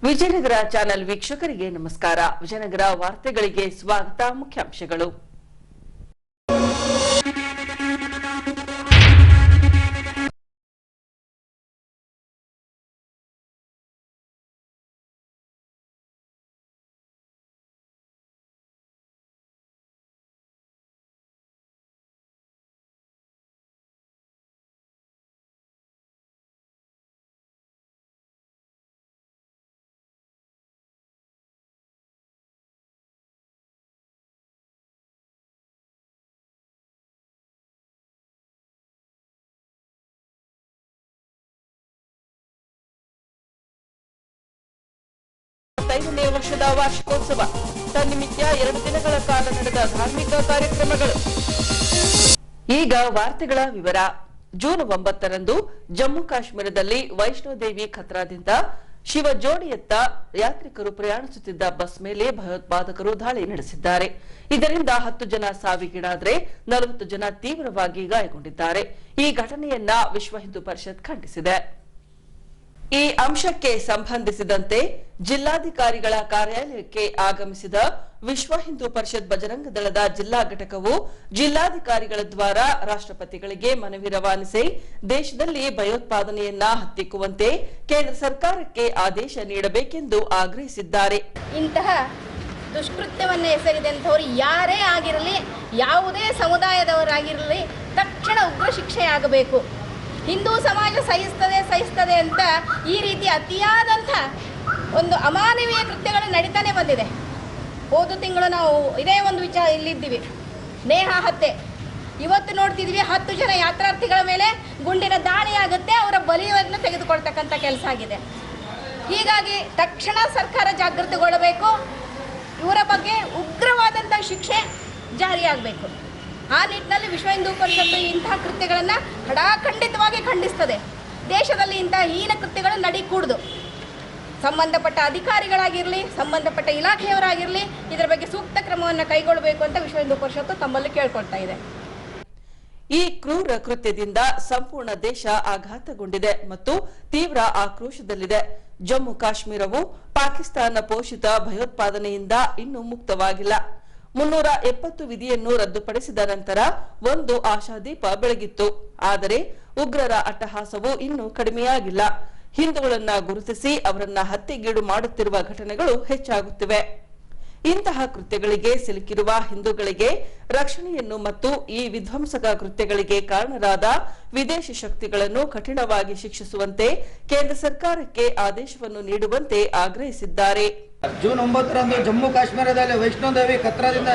Vijayanagara channel ವೀಕ್ಷಕರಿಗೆ ನಮಸ್ಕಾರ. ವಿಜಯನಗರ ವಾರ್ತೆಗಳಿಗೆ ಸ್ವಾಗತ. ಮುಖ್ಯಾಂಶಗಳು. ಐದನೇ ವರ್ಷದ ವಾರ್ಷಿಕೋತ್ಸವ ತನ್ನಿಮಿತ್ತ 2 ದಿನಗಳ ಕಾಲ ನಡೆದ ಧಾರ್ಮಿಕ ಕಾರ್ಯಕ್ರಮಗಳು. ಈಗ ವಾರ್ತೆಗಳ ವಿವರ. ಜೂನ್ 9ರಂದು ಜಮ್ಮು ಕಾಶ್ಮೀರದಲ್ಲಿ ವೈಷ್ಣೋದೇವಿ ಖತ್ರಾದಿಂದ ಶಿವ ಜೋಡಿಯತ್ತ ಯಾತ್ರಿಕರು ಪ್ರಯಾಣಿಸುತ್ತಿದ್ದ ಬಸ್ ಮೇಲೆ ಭಯೋತ್ಪಾದಕರು ದಾಳಿ ನಡೆಸಿದ್ದಾರೆ. ಇದರಿಂದ 10 ಜನ ಸಾವಿಗೀಡಾದರೆ 40 ಜನ ತೀವ್ರವಾಗಿ ಗಾಯಗೊಂಡಿದ್ದಾರೆ. ಈ ಘಟನೆಯನ್ನ ವಿಶ್ವ ಹಿಂದೂ ಪರಿಷತ್ ಖಂಡಿಸಿದೆ. ಈ ಅಂಶಕ್ಕೆ ಸಂಬಂಧಿಸಿದಂತೆ ಜಿಲ್ಲಾಧಿಕಾರಿಗಳ ಕಾರ್ಯಾಲಯಕ್ಕೆ ಆಗಮಿಸಿದ ವಿಶ್ವ ಹಿಂದೂ ಪರಿಷತ್ ಬಜರಂಗ ದಳದ ಜಿಲ್ಲಾ ಘಟಕವು ಜಿಲ್ಲಾಧಿಕಾರಿಗಳ ದ್ವಾರ ರಾಷ್ಟ್ರಪತಿಗಳಿಗೆ ಮನವಿ ರವಾನಿಸಿ ದೇಶದಲ್ಲಿ ಭಯೋತ್ಪಾದನೆಯನ್ನ ಹತ್ತಿಕ್ಕುವಂತೆ ಕೇಂದ್ರ ಸರ್ಕಾರಕ್ಕೆ ಆದೇಶ ನೀಡಬೇಕೆಂದು ಆಗ್ರಹಿಸಿದ್ದಾರೆ. ಇಂತಹ ದುಷ್ಕೃತ್ಯವನ್ನು ಎಸಗಿದಂಥವರು ಯಾರೇ ಆಗಿರಲಿ, ಯಾವುದೇ ಸಮುದಾಯದವರಾಗಿರಲಿ, ತಕ್ಷಣ ಉಗ್ರ ಶಿಕ್ಷೆಯಾಗಬೇಕು. ಹಿಂದೂ ಸಮಾಜ ಸಹಿಸ್ತದೆ ಅಂತ ಈ ರೀತಿ ಅತಿಯಾದಂಥ ಒಂದು ಅಮಾನವೀಯ ಕೃತ್ಯಗಳು ನಡೀತಾನೆ ಬಂದಿದೆ. ಹೋದ ತಿಂಗಳು ನಾವು ಇದೇ ಒಂದು ವಿಚಾರ ಇಲ್ಲಿದ್ದೀವಿ, ನೇಹಾ ಹತ್ಯೆ. ಇವತ್ತು ನೋಡ್ತಿದ್ವಿ 10 ಜನ ಯಾತ್ರಾರ್ಥಿಗಳ ಮೇಲೆ ಗುಂಡಿನ ದಾಳಿ ಆಗುತ್ತೆ, ಅವರ ಬಲಿಯನ್ನು ತೆಗೆದುಕೊಳ್ತಕ್ಕಂಥ ಕೆಲಸ ಆಗಿದೆ. ಹೀಗಾಗಿ ತಕ್ಷಣ ಸರ್ಕಾರ ಜಾಗೃತಿಗೊಳ್ಳಬೇಕು. ಇವರ ಬಗ್ಗೆ ಉಗ್ರವಾದಂಥ ಶಿಕ್ಷೆ ಜಾರಿಯಾಗಬೇಕು. ಆ ನಿಟ್ಟಿನಲ್ಲಿ ವಿಶ್ವ ಹಿಂದೂ ಪರಿಷತ್ತು ಇಂತಹ ಕೃತ್ಯಗಳನ್ನು ಖಂಡಿತವಾಗಿ ಖಂಡಿಸ್ತದೆ. ದೇಶದಲ್ಲಿ ಇಂತಹ ಹೀನ ಕೃತ್ಯಗಳು ನಡೀಕೂಡದು. ಸಂಬಂಧಪಟ್ಟ ಅಧಿಕಾರಿಗಳಾಗಿರಲಿ, ಸಂಬಂಧಪಟ್ಟ ಇಲಾಖೆಯವರಾಗಿರಲಿ, ಇದರ ಬಗ್ಗೆ ಸೂಕ್ತ ಕ್ರಮವನ್ನು ಕೈಗೊಳ್ಳಬೇಕು ಅಂತ ವಿಶ್ವ ಹಿಂದೂ ಪರಿಷತ್ತು ತಮ್ಮಲ್ಲಿ ಕೇಳ್ಕೊಳ್ತಾ ಇದೆ. ಈ ಕ್ರೂರ ಕೃತ್ಯದಿಂದ ಸಂಪೂರ್ಣ ದೇಶ ಆಘಾತಗೊಂಡಿದೆ ಮತ್ತು ತೀವ್ರ ಆಕ್ರೋಶದಲ್ಲಿದೆ. ಜಮ್ಮು ಕಾಶ್ಮೀರವು ಪಾಕಿಸ್ತಾನ ಪೋಷಿತ ಭಯೋತ್ಪಾದನೆಯಿಂದ ಇನ್ನೂ ಮುಕ್ತವಾಗಿಲ್ಲ. 370 ವಿಧಿಯನ್ನು ರದ್ದುಪಡಿಸಿದ ನಂತರ ಒಂದು ಆಶಾದೀಪ ಬೆಳಗಿತ್ತು. ಆದರೆ ಉಗ್ರರ ಅಟ್ಟಹಾಸವು ಇನ್ನೂ ಕಡಿಮೆಯಾಗಿಲ್ಲ. ಹಿಂದೂಗಳನ್ನ ಗುರುತಿಸಿ ಅವರನ್ನ ಹತ್ಯೆಗೀಡು ಮಾಡುತ್ತಿರುವ ಘಟನೆಗಳು ಹೆಚ್ಚಾಗುತ್ತಿವೆ. ಇಂತಹ ಕೃತ್ಯಗಳಿಗೆ ಸಿಲುಕಿರುವ ಹಿಂದೂಗಳಿಗೆ ರಕ್ಷಣೆಯನ್ನು ಮತ್ತು ಈ ವಿಧ್ವಂಸಕ ಕೃತ್ಯಗಳಿಗೆ ಕಾರಣರಾದ ವಿದೇಶಿ ಶಕ್ತಿಗಳನ್ನು ಕಠಿಣವಾಗಿ ಶಿಕ್ಷಿಸುವಂತೆ ಕೇಂದ್ರ ಸರ್ಕಾರಕ್ಕೆ ಆದೇಶವನ್ನು ನೀಡುವಂತೆ ಆಗ್ರಹಿಸಿದ್ದಾರೆ. ಜೂನ್ 9ರಂದು ಜಮ್ಮು ಕಾಶ್ಮೀರದಲ್ಲಿ ವೈಷ್ಣೋದೇವಿ ಖತ್ರಾದಿಂದ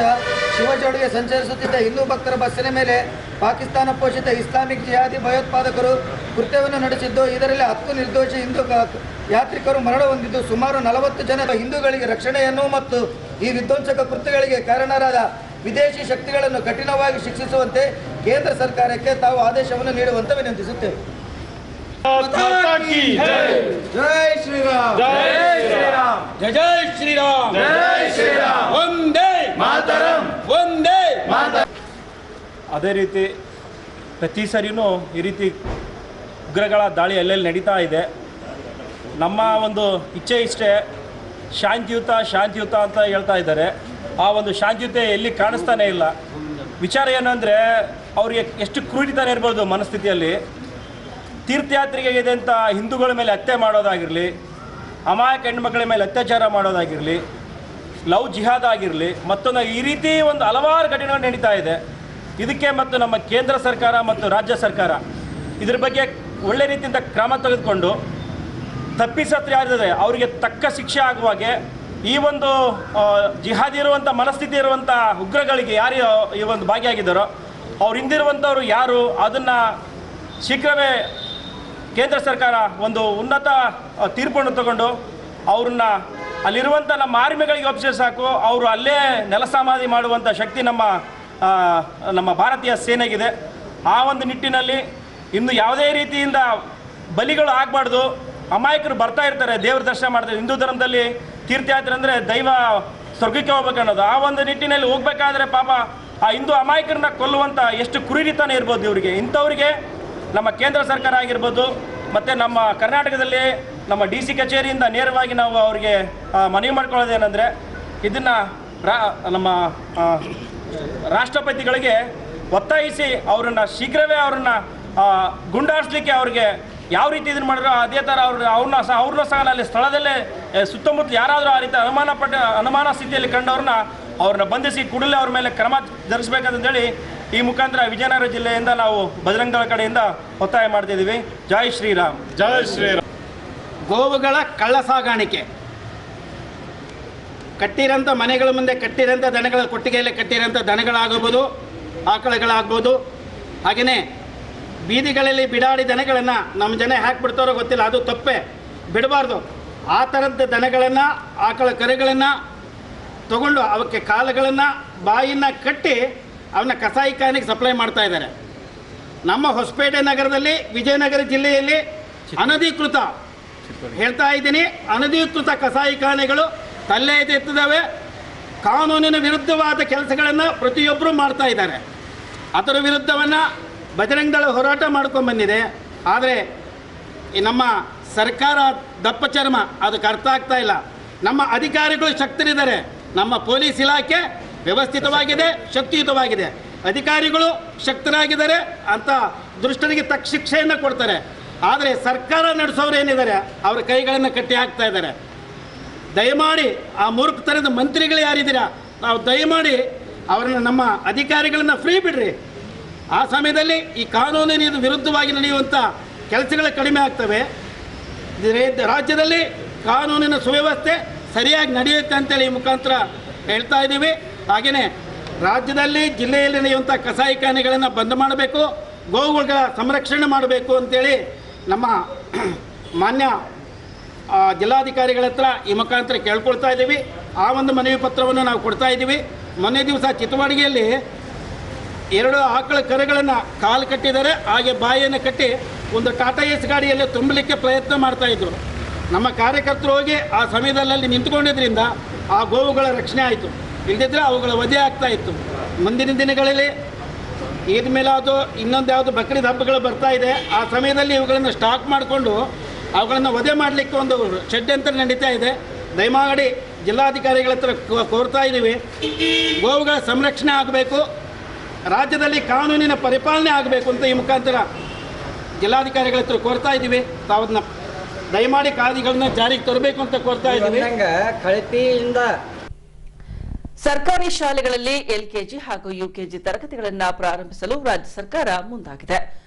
ಶಿವಜೋಡಿಗೆ ಸಂಚರಿಸುತ್ತಿದ್ದ ಹಿಂದೂ ಭಕ್ತರ ಬಸ್ಸಿನ ಮೇಲೆ ಪಾಕಿಸ್ತಾನ ಪೋಷಿತ ಇಸ್ಲಾಮಿಕ್ ಜಿಹಾದಿ ಭಯೋತ್ಪಾದಕರು ಕೃತ್ಯವನ್ನು ನಡೆಸಿದ್ದು, ಇದರಲ್ಲಿ 10 ನಿರ್ದೋಷಿ ಹಿಂದೂ ಯಾತ್ರಿಕರು ಮರಣ ಹೊಂದಿದ್ದು, ಸುಮಾರು 40 ಜನ ಹಿಂದೂಗಳಿಗೆ ರಕ್ಷಣೆಯನ್ನು ಮತ್ತು ಈ ವಿಧ್ವಂಸಕ ಕೃತ್ಯಗಳಿಗೆ ಕಾರಣರಾದ ವಿದೇಶಿ ಶಕ್ತಿಗಳನ್ನು ಕಠಿಣವಾಗಿ ಶಿಕ್ಷಿಸುವಂತೆ ಕೇಂದ್ರ ಸರ್ಕಾರಕ್ಕೆ ತಾವು ಆದೇಶವನ್ನು ನೀಡುವಂತೆ ವಿನಂತಿಸುತ್ತೇವೆ. ಜೈ ಶ್ರೀರಾಮ್, ಜೈ ಶ್ರೀರಾಮ್, ಜೈ ಶ್ರೀರಾಮ್, ಜೈ ಶ್ರೀರಾಮ್, ವಂದೇ ಮಾತರಂ, ವಂದೇ ಮಾತರಂ. ಅದೇ ರೀತಿ ಪ್ರತಿ ಸರಿನೂ ಈ ರೀತಿ ಉಗ್ರಗಳ ದಾಳಿ ಎಲ್ಲೆಲ್ಲಿ ನಡೀತಾ ಇದೆ. ನಮ್ಮ ಒಂದು ಇಚ್ಛೆ ಇಷ್ಟೇ, ಶಾಂತಿಯುತ ಅಂತ ಹೇಳ್ತಾ ಇದ್ದಾರೆ. ಆ ಒಂದು ಶಾಂತಿಯುತ ಎಲ್ಲಿ ಕಾಣಿಸ್ತಾನೆ ಇಲ್ಲ. ವಿಚಾರ ಏನಂದರೆ, ಅವ್ರಿಗೆ ಎಷ್ಟು ಕ್ರೂರಿತನ ಇರ್ಬೋದು ಮನಸ್ಥಿತಿಯಲ್ಲಿ. ತೀರ್ಥಯಾತ್ರೆಗೆ ಇದ್ದಂಥ ಹಿಂದೂಗಳ ಮೇಲೆ ಹತ್ಯೆ ಮಾಡೋದಾಗಿರಲಿ, ಅಮಾಯಕ ಹೆಣ್ಮಕ್ಳ ಮೇಲೆ ಅತ್ಯಾಚಾರ ಮಾಡೋದಾಗಿರಲಿ, ಲವ್ ಜಿಹಾದ್ ಆಗಿರಲಿ, ಮತ್ತೊಂದು ಈ ರೀತಿ ಒಂದು ಹಲವಾರು ಘಟನೆಗಳು ನಡೀತಾ ಇದೆ. ಇದಕ್ಕೆ ಮತ್ತು ನಮ್ಮ ಕೇಂದ್ರ ಸರ್ಕಾರ ಮತ್ತು ರಾಜ್ಯ ಸರ್ಕಾರ ಇದ್ರ ಬಗ್ಗೆ ಒಳ್ಳೆ ರೀತಿಯಿಂದ ಕ್ರಮ ತೆಗೆದುಕೊಂಡು ತಪ್ಪಿಸತ್ರೆ ಯಾರಿದ್ದಾರೆ ಅವರಿಗೆ ತಕ್ಕ ಶಿಕ್ಷೆ ಆಗುವಾಗೆ ಈ ಒಂದು ಜಿಹಾದಿ ಇರುವಂಥ ಮನಸ್ಥಿತಿ ಇರುವಂಥ ಉಗ್ರಗಳಿಗೆ ಯಾರು ಈ ಒಂದು ಭಾಗಿಯಾಗಿದ್ದಾರೋ ಅವ್ರು ಹಿಂದಿರುವಂಥವ್ರು ಯಾರು, ಅದನ್ನು ಶೀಘ್ರವೇ ಕೇಂದ್ರ ಸರ್ಕಾರ ಒಂದು ಉನ್ನತ ತೀರ್ಪನ್ನು ತಗೊಂಡು ಅವ್ರನ್ನ ಅಲ್ಲಿರುವಂಥ ನಮ್ಮ ಆರ್ಮಿಗಳಿಗೆ ಒಪ್ಪಿಸಿದ್ರೆ ಸಾಕು, ಅವರು ಅಲ್ಲೇ ನೆಲಸಮಾಧಿ ಮಾಡುವಂಥ ಶಕ್ತಿ ನಮ್ಮ ಭಾರತೀಯ ಸೇನೆಗಿದೆ. ಆ ಒಂದು ನಿಟ್ಟಿನಲ್ಲಿ ಇನ್ನು ಯಾವುದೇ ರೀತಿಯಿಂದ ಬಲಿಗಳು ಆಗಬಾರ್ದು. ಅಮಾಯಕರು ಬರ್ತಾ ಇರ್ತಾರೆ, ದೇವ್ರ ದರ್ಶನ ಮಾಡ್ತಾರೆ. ಹಿಂದೂ ಧರ್ಮದಲ್ಲಿ ತೀರ್ಥಯಾತ್ರೆ ಅಂದರೆ ದೈವ ಸ್ವರ್ಗಕ್ಕೆ ಹೋಗ್ಬೇಕು ಅನ್ನೋದು. ಆ ಒಂದು ನಿಟ್ಟಿನಲ್ಲಿ ಹೋಗ್ಬೇಕಾದ್ರೆ ಪಾಪ ಆ ಹಿಂದೂ ಅಮಾಯಕರನ್ನ ಕೊಲ್ಲುವಂಥ ಎಷ್ಟು ಕ್ರೂರಿತನ ಇರ್ಬೋದು ಇವರಿಗೆ. ಇಂಥವರಿಗೆ ನಮ್ಮ ಕೇಂದ್ರ ಸರ್ಕಾರ ಆಗಿರ್ಬೋದು ಮತ್ತು ನಮ್ಮ ಕರ್ನಾಟಕದಲ್ಲಿ ನಮ್ಮ DC ಕಚೇರಿಯಿಂದ ನೇರವಾಗಿ ನಾವು ಅವರಿಗೆ ಮನವಿ ಮಾಡ್ಕೊಳ್ಳೋದೇನೆಂದರೆ ಇದನ್ನು ನಮ್ಮ ರಾಷ್ಟ್ರಪತಿಗಳಿಗೆ ಒತ್ತಾಯಿಸಿ ಅವರನ್ನು ಶೀಘ್ರವೇ ಅವರನ್ನು ಗುಂಡಾರಿಸಲಿಕ್ಕೆ ಅವ್ರಿಗೆ ಯಾವ ರೀತಿ ಇದನ್ನು ಮಾಡಿದ್ರು ಅದೇ ಥರ ಅವ್ರನ್ನ ಸಹ ಅಲ್ಲಿ ಸ್ಥಳದಲ್ಲೇ ಸುತ್ತಮುತ್ತ ಯಾರಾದರೂ ಆ ರೀತಿ ಅನುಮಾನ ಸ್ಥಿತಿಯಲ್ಲಿ ಅವ್ರನ್ನ ಬಂಧಿಸಿ ಕೂಡಲೇ ಅವ್ರ ಮೇಲೆ ಕ್ರಮ ಜರುಗಿಸಬೇಕಂತೇಳಿ ಈ ಮುಖಾಂತರ ವಿಜಯನಗರ ಜಿಲ್ಲೆಯಿಂದ ನಾವು ಬಜರಂಗ ದಳ ಕಡೆಯಿಂದ ಒತ್ತಾಯ ಮಾಡ್ತಿದ್ದೀವಿ. ಜೈ ಶ್ರೀರಾಮ್. ಜೈ ಶ್ರೀರಾಮ್. ಗೋವುಗಳ ಕಳ್ಳ ಸಾಗಾಣಿಕೆ, ಕಟ್ಟಿರೋಂಥ ಮನೆಗಳ ಮುಂದೆ ಕಟ್ಟಿರೋಂಥ ದನಗಳ ಕೊಟ್ಟಿಗೆಯಲ್ಲಿ ಕಟ್ಟಿರೋಂಥ ದನಗಳಾಗಬಹುದು, ಆಕಳುಗಳಾಗ್ಬೋದು. ಹಾಗೆಯೇ ಬೀದಿಗಳಲ್ಲಿ ಬಿಡಾಡಿ ದನಗಳನ್ನು ನಮ್ಮ ಜನ ಹಾಕಿಬಿಡ್ತಾರೋ ಗೊತ್ತಿಲ್ಲ, ಅದು ತಪ್ಪೇ, ಬಿಡಬಾರ್ದು. ಆ ಥರದ ದನಗಳನ್ನು, ಆಕಳ ಕರುಗಳನ್ನು ತಗೊಂಡು ಅವಕ್ಕೆ ಕಾಲುಗಳನ್ನು ಬಾಯಿನ ಕಟ್ಟಿ ಅವನ್ನ ಕಸಾಯಿಖಾನೆಗೆ ಸಪ್ಲೈ ಮಾಡ್ತಾ ಇದ್ದಾರೆ. ನಮ್ಮ ಹೊಸಪೇಟೆ ನಗರದಲ್ಲಿ, ವಿಜಯನಗರ ಜಿಲ್ಲೆಯಲ್ಲಿ ಅನಧಿಕೃತ, ಹೇಳ್ತಾ ಇದ್ದೀನಿ, ಅನಧಿಕೃತ ಕಸಾಯಿಖಾನೆಗಳು ತಲೆ ಎತ್ತಿದ್ದಾವೆ. ಕಾನೂನಿನ ವಿರುದ್ಧವಾದ ಕೆಲಸಗಳನ್ನು ಪ್ರತಿಯೊಬ್ಬರು ಮಾಡ್ತಾ ಇದ್ದಾರೆ. ಅದರ ವಿರುದ್ಧವನ್ನು ಬಜರಂಗ ದಳ ಹೋರಾಟ ಮಾಡ್ಕೊಂಡು ಬಂದಿದೆ. ಆದರೆ ನಮ್ಮ ಸರ್ಕಾರ ದಪ್ಪ ಚರ್ಮ, ಅದಕ್ಕೆ ಅರ್ಥ ಆಗ್ತಾ ಇಲ್ಲ. ನಮ್ಮ ಅಧಿಕಾರಿಗಳು ಶಕ್ತರಿದ್ದಾರೆ, ನಮ್ಮ ಪೊಲೀಸ್ ಇಲಾಖೆ ವ್ಯವಸ್ಥಿತವಾಗಿದೆ, ಶಕ್ತಿಯುತವಾಗಿದೆ, ಅಧಿಕಾರಿಗಳು ಶಕ್ತರಾಗಿದ್ದಾರೆ ಅಂತ ದುಷ್ಟರಿಗೆ ತಕ್ಕ ಶಿಕ್ಷೆಯನ್ನು ಕೊಡ್ತಾರೆ. ಆದರೆ ಸರ್ಕಾರ ನಡೆಸೋರು ಏನಿದ್ದಾರೆ ಅವರ ಕೈಗಳನ್ನು ಕಟ್ಟಿ ಹಾಕ್ತಾ ಇದ್ದಾರೆ. ದಯಮಾಡಿ ಆ ಮೂರ್ಖತನದ ಮಂತ್ರಿಗಳು ಯಾರಿದ್ದೀರಾ, ನಾವು ದಯಮಾಡಿ ಅವರನ್ನು, ನಮ್ಮ ಅಧಿಕಾರಿಗಳನ್ನು ಫ್ರೀ ಬಿಡ್ರಿ. ಆ ಸಮಯದಲ್ಲಿ ಈ ಕಾನೂನಿನ ವಿರುದ್ಧವಾಗಿ ನಡೆಯುವಂಥ ಕೆಲಸಗಳು ಕಡಿಮೆ ಆಗ್ತವೆ. ರಾಜ್ಯದಲ್ಲಿ ಕಾನೂನಿನ ಸುವ್ಯವಸ್ಥೆ ಸರಿಯಾಗಿ ನಡೆಯುತ್ತೆ ಅಂತೇಳಿ ಈ ಮುಖಾಂತರ ಹೇಳ್ತಾ ಇದ್ದೀವಿ. ಹಾಗೆಯೇ ರಾಜ್ಯದಲ್ಲಿ, ಜಿಲ್ಲೆಯಲ್ಲಿ ನಡೆಯುವಂಥ ಕಸಾಯಿಖಾನೆಗಳನ್ನು ಬಂದ್ ಮಾಡಬೇಕು, ಗೋವುಗಳ ಸಂರಕ್ಷಣೆ ಮಾಡಬೇಕು ಅಂತೇಳಿ ನಮ್ಮ ಮಾನ್ಯ ಜಿಲ್ಲಾಧಿಕಾರಿಗಳ ಹತ್ರ ಈ ಮುಖಾಂತರ ಕೇಳ್ಕೊಳ್ತಾ ಇದ್ದೀವಿ. ಆ ಒಂದು ಮನವಿ ಪತ್ರವನ್ನು ನಾವು ಕೊಡ್ತಾ ಇದ್ದೀವಿ. ಮೊನ್ನೆ ದಿವಸ ಚಿತ್ತವಾಡಿಗೆಯಲ್ಲಿ 2 ಆಕಳ ಕರುಗಳನ್ನು ಕಾಲು ಕಟ್ಟಿದ್ದಾರೆ, ಹಾಗೆ ಬಾಯಿಯನ್ನು ಕಟ್ಟಿ ಒಂದು ಟಾಟಾ ಏಸ್ ಗಾಡಿಯಲ್ಲಿ ತುಂಬಲಿಕ್ಕೆ ಪ್ರಯತ್ನ ಮಾಡ್ತಾಯಿದ್ರು. ನಮ್ಮ ಕಾರ್ಯಕರ್ತರು ಹೋಗಿ ಆ ಸಮಯದಲ್ಲಿ ನಿಂತ್ಕೊಂಡಿದ್ದರಿಂದ ಆ ಗೋವುಗಳ ರಕ್ಷಣೆ ಆಯಿತು. ಇಲ್ಲದಿದ್ದರೆ ಅವುಗಳ ವಧೆ ಆಗ್ತಾಯಿತ್ತು. ಮುಂದಿನ ದಿನಗಳಲ್ಲಿ ಈದ್ ಮಿಲಾದು, ಇನ್ನೊಂದು ಯಾವುದು ಬಕ್ರೀದ್ ಹಬ್ಬಗಳು ಬರ್ತಾ ಇದೆ. ಆ ಸಮಯದಲ್ಲಿ ಇವುಗಳನ್ನು ಸ್ಟಾಕ್ ಮಾಡಿಕೊಂಡು ಅವುಗಳನ್ನು ವಧೆ ಮಾಡಲಿಕ್ಕೆ ಒಂದು ಷಡ್ಯಂತ್ರ ನಡೀತಾ ಇದೆ. ದಯಮಾಡಿ ಜಿಲ್ಲಾಧಿಕಾರಿಗಳ ಹತ್ರ ಕೋರ್ತಾ ಇದ್ದೀವಿ, ಗೋವುಗಳ ಸಂರಕ್ಷಣೆ ಆಗಬೇಕು, ರಾಜ್ಯದಲ್ಲಿ ಕಾನೂನಿನ ಪರಿಪಾಲನೆ ಆಗಬೇಕು ಅಂತ ಈ ಮುಖಾಂತರ ಜಿಲ್ಲಾಧಿಕಾರಿಗಳ ಹತ್ರ ಕೋರ್ತಾ ಇದ್ದೀವಿ. ತಾವನ್ನ ದಯಮಾಡಿ ಕಾಯ್ದೆಗಳನ್ನ ಜಾರಿಗೆ ತರಬೇಕು ಅಂತ ಕೋರ್ತಾ ಇದ್ದೀವಿ. ಸರ್ಕಾರಿ ಶಾಲೆಗಳಲ್ಲಿ LKG ಹಾಗೂ UKG ತರಗತಿಗಳನ್ನು ಪ್ರಾರಂಭಿಸಲು ರಾಜ್ಯ ಸರ್ಕಾರ ಮುಂದಾಗಿದೆ.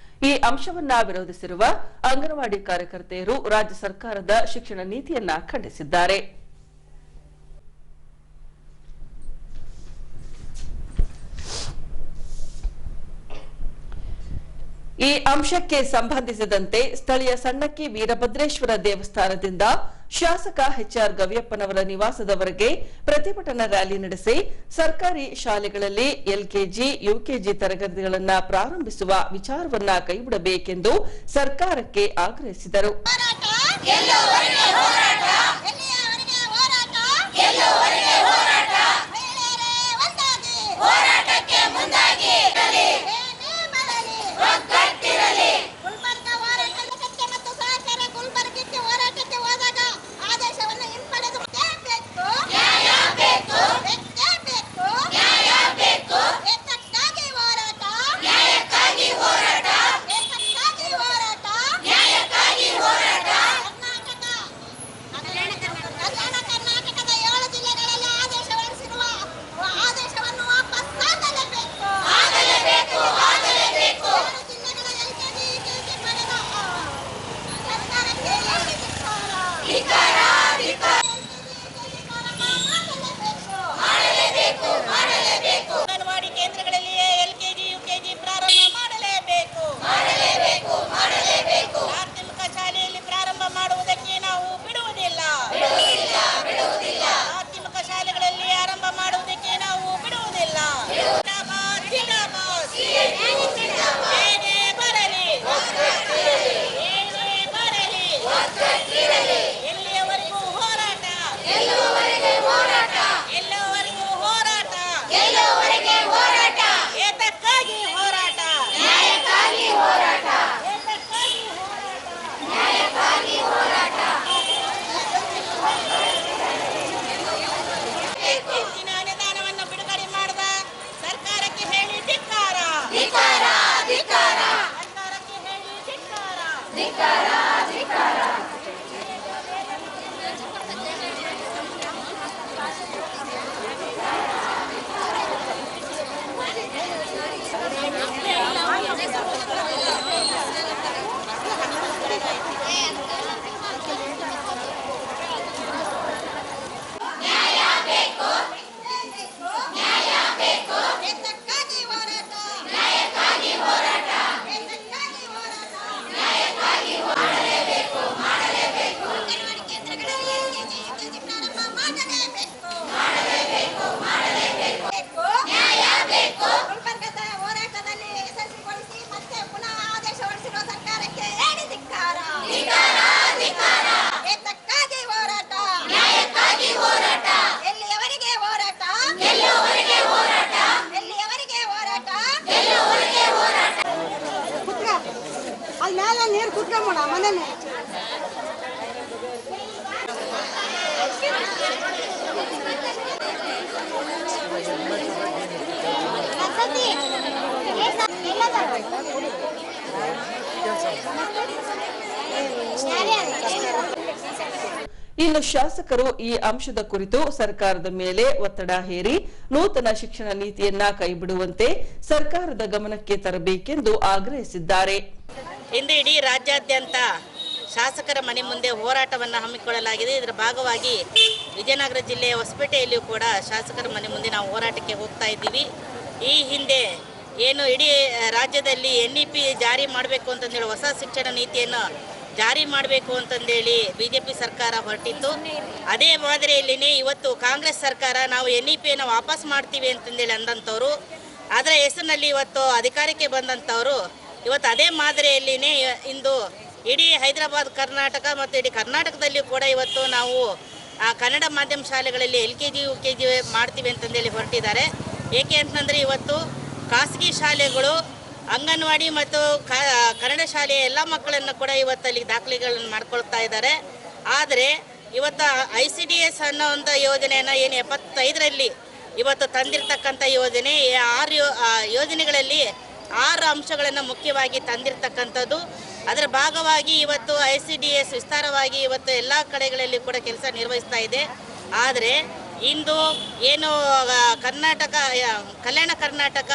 ಈ ಅಂಶವನ್ನ ವಿರೋಧಿಸಿರುವ ಅಂಗನವಾಡಿ ಕಾರ್ಯಕರ್ತೆಯರು ರಾಜ್ಯ ಸರ್ಕಾರದ ಶಿಕ್ಷಣ ನೀತಿಯನ್ನ ಖಂಡಿಸಿದ್ದಾರೆ. ಈ ಅಂಶಕ್ಕೆ ಸಂಬಂಧಿಸಿದಂತೆ ಸ್ಥಳೀಯ ಸಣ್ಣಕ್ಕಿ ವೀರಭದ್ರೇಶ್ವರ ದೇವಸ್ಥಾನದಿಂದ ಶಾಸಕ HR ಗವಿಯಪ್ಪನವರ ನಿವಾಸದವರೆಗೆ ಪ್ರತಿಭಟನಾ ರ್ಯಾಲಿ ನಡೆಸಿ ಸರ್ಕಾರಿ ಶಾಲೆಗಳಲ್ಲಿ LKG, UKG ತರಗತಿಗಳನ್ನು ಪ್ರಾರಂಭಿಸುವ ವಿಚಾರವನ್ನ ಕೈಬಿಡಬೇಕೆಂದು ಸರ್ಕಾರಕ್ಕೆ ಆಗ್ರಹಿಸಿದರು. ಆಗಲೇ ಇನ್ನು ಶಾಸಕರು ಈ ಅಂಶದ ಕುರಿತು ಸರ್ಕಾರದ ಮೇಲೆ ಒತ್ತಡ ಹೇರಿ ನೂತನ ಶಿಕ್ಷಣ ನೀತಿಯನ್ನ ಕೈಬಿಡುವಂತೆ ಸರ್ಕಾರದ ಗಮನಕ್ಕೆ ತರಬೇಕೆಂದು ಆಗ್ರಹಿಸಿದ್ದಾರೆ. ಇಂದು ಇಡೀ ರಾಜ್ಯಾದ್ಯಂತ ಶಾಸಕರ ಮನೆ ಮುಂದೆ ಹೋರಾಟವನ್ನು ಹಮ್ಮಿಕೊಳ್ಳಲಾಗಿದೆ. ಇದರ ಭಾಗವಾಗಿ ವಿಜಯನಗರ ಜಿಲ್ಲೆಯ ಹೊಸಪೇಟೆಯಲ್ಲಿಯೂ ಕೂಡ ಶಾಸಕರ ಮನೆ ಮುಂದೆ ನಾವು ಹೋರಾಟಕ್ಕೆ ಹೋಗ್ತಾ ಇದ್ದೀವಿ. ಈ ಹಿಂದೆ ಏನು ಇಡೀ ರಾಜ್ಯದಲ್ಲಿ NEP ಜಾರಿ ಮಾಡಬೇಕು ಅಂತಂದೇಳಿ ಹೊಸ ಶಿಕ್ಷಣ ನೀತಿಯನ್ನು ಜಾರಿ ಮಾಡಬೇಕು ಅಂತಂದೇಳಿ BJP ಸರ್ಕಾರ ಹೊರಟಿತ್ತು. ಅದೇ ಮಾದರಿಯಲ್ಲಿನೇ ಇವತ್ತು ಕಾಂಗ್ರೆಸ್ ಸರ್ಕಾರ ನಾವು NEPಯನ್ನು ವಾಪಸ್ ಮಾಡ್ತೀವಿ ಅಂತಂದೇಳಿ ಅಂದಂಥವ್ರು, ಅದರ ಹೆಸರಿನಲ್ಲಿ ಇವತ್ತು ಅಧಿಕಾರಕ್ಕೆ ಬಂದಂಥವರು ಇವತ್ತು ಅದೇ ಮಾದರಿಯಲ್ಲಿನೇ ಇಂದು ಇಡೀ ಹೈದರಾಬಾದ್ ಕರ್ನಾಟಕ ಮತ್ತು ಇಡೀ ಕರ್ನಾಟಕದಲ್ಲಿ ಕೂಡ ಇವತ್ತು ನಾವು ಕನ್ನಡ ಮಾಧ್ಯಮ ಶಾಲೆಗಳಲ್ಲಿ LKG UKG ಮಾಡ್ತೀವಿ ಅಂತಂದೇಳಿ ಹೊರಟಿದ್ದಾರೆ. ಏಕೆ ಅಂತಂದರೆ ಇವತ್ತು ಖಾಸಗಿ ಶಾಲೆಗಳು ಅಂಗನವಾಡಿ ಮತ್ತು ಕನ್ನಡ ಶಾಲೆಯ ಎಲ್ಲ ಮಕ್ಕಳನ್ನು ಕೂಡ ಇವತ್ತಲ್ಲಿ ದಾಖಲೆಗಳನ್ನು ಮಾಡ್ಕೊಳ್ತಾ ಇದ್ದಾರೆ. ಆದರೆ ಇವತ್ತು ICDS ಅನ್ನೋ ಒಂದು ಯೋಜನೆಯನ್ನು ಏನು 75ರಲ್ಲಿ ಇವತ್ತು ತಂದಿರತಕ್ಕಂಥ ಯೋಜನೆ, 6 ಯೋಜನೆಗಳಲ್ಲಿ 6 ಅಂಶಗಳನ್ನು ಮುಖ್ಯವಾಗಿ ತಂದಿರತಕ್ಕಂಥದ್ದು. ಅದರ ಭಾಗವಾಗಿ ಇವತ್ತು ICDS ವಿಸ್ತಾರವಾಗಿ ಇವತ್ತು ಎಲ್ಲ ಕಡೆಗಳಲ್ಲಿ ಕೂಡ ಕೆಲಸ ನಿರ್ವಹಿಸ್ತಾ ಇದೆ. ಆದರೆ ಇಂದು ಏನು ಕಲ್ಯಾಣ ಕರ್ನಾಟಕ